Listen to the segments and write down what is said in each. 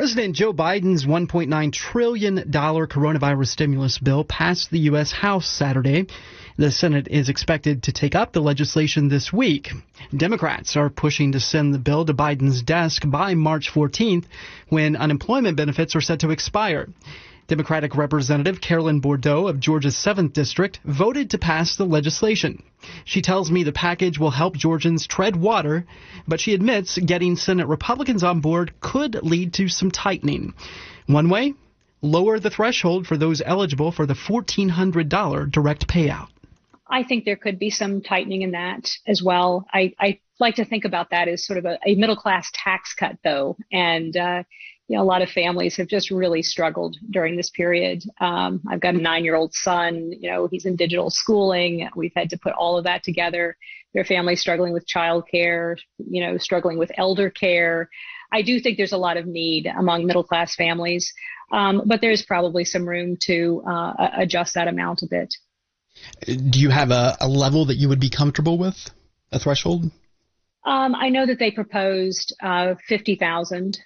President Joe Biden's $1.9 trillion coronavirus stimulus bill passed the U.S. House Saturday. The Senate is expected to take up the legislation this week. Democrats are pushing to send the bill to Biden's desk by March 14th, when unemployment benefits are set to expire. Democratic Representative Carolyn Bourdeaux of Georgia's 7th District voted to pass the legislation. She tells me the package will help Georgians tread water, but she admits getting Senate Republicans on board could lead to some tightening. One way, lower the threshold for those eligible for the $1,400 direct payout. I think there could be some tightening in that as well. I like to think about that as sort of a middle-class tax cut, though. And, a lot of families have just really struggled during this period. I've got a 9-year-old son, he's in digital schooling. We've had to put all of that together. Their family's struggling with childcare, struggling with elder care. I do think there's a lot of need among middle-class families, but there's probably some room to adjust that amount a bit. Do you have a level that you would be comfortable with, a threshold? I know that they proposed $50,000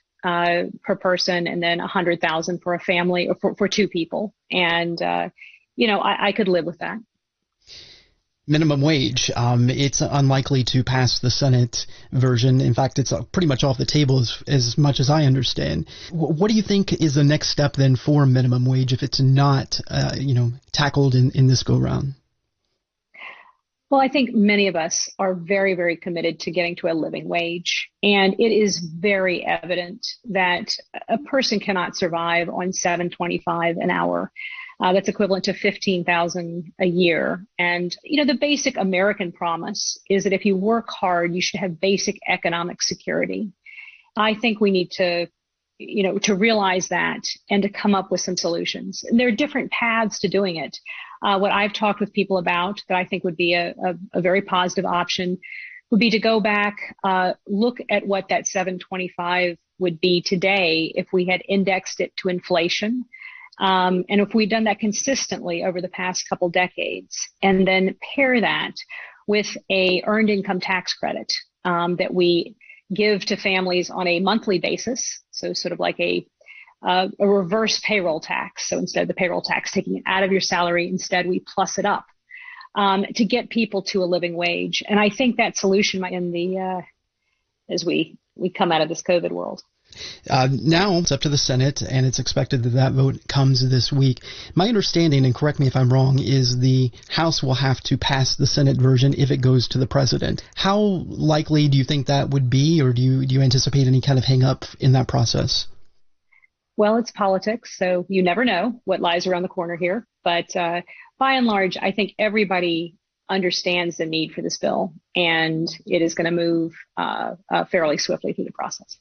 per person, and then $100,000 for a family, or for two people. And, I could live with that. Minimum wage, it's unlikely to pass the Senate version. In fact, it's pretty much off the table as much as I understand. What do you think is the next step then for minimum wage if it's not, tackled in this go-round? Well, I think many of us are very, very committed to getting to a living wage. And it is very evident that a person cannot survive on $7.25 an hour. That's equivalent to $15,000 a year. And, the basic American promise is that if you work hard, you should have basic economic security. I think we need to realize that and to come up with some solutions. And there are different paths to doing it. What I've talked with people about that I think would be a very positive option would be to go back, look at what that $7.25 would be today if we had indexed it to inflation. And if we'd done that consistently over the past couple decades, and then pair that with a earned income tax credit that we give to families on a monthly basis, so sort of like a reverse payroll tax. So instead of the payroll tax taking it out of your salary, instead we plus it up to get people to a living wage. And I think that solution might in the as we come out of this COVID world. Now it's up to the Senate, and it's expected that vote comes this week. My understanding, and correct me if I'm wrong, is the House will have to pass the Senate version if it goes to the president. How likely do you think that would be, or do you anticipate any kind of hang-up in that process? Well, it's politics, so you never know what lies around the corner here. But by and large, I think everybody understands the need for this bill, and it is going to move fairly swiftly through the process.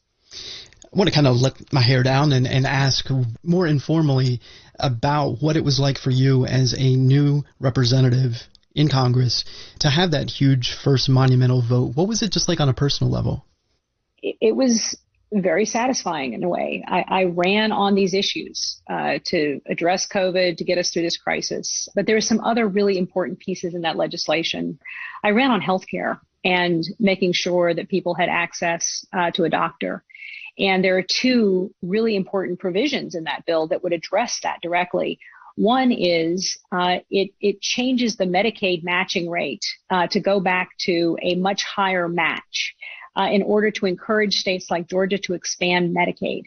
I want to kind of let my hair down and ask more informally about what it was like for you as a new representative in Congress to have that huge first monumental vote. What was it just like on a personal level? It was very satisfying in a way. I ran on these issues to address COVID, to get us through this crisis. But there were some other really important pieces in that legislation. I ran on healthcare and making sure that people had access to a doctor. And there are two really important provisions in that bill that would address that directly. One is it changes the Medicaid matching rate to go back to a much higher match in order to encourage states like Georgia to expand Medicaid.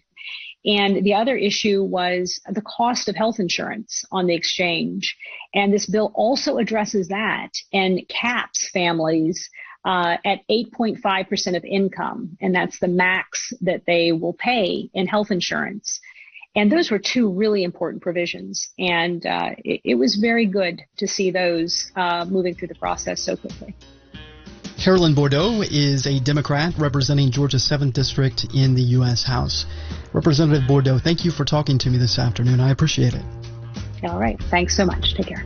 And the other issue was the cost of health insurance on the exchange. And this bill also addresses that and caps families at 8.5% of income. And that's the max that they will pay in health insurance. And those were two really important provisions. And it was very good to see those moving through the process so quickly. Carolyn Bourdeaux is a Democrat representing Georgia's 7th District in the U.S. House. Representative Bourdeaux, thank you for talking to me this afternoon. I appreciate it. All right. Thanks so much. Take care.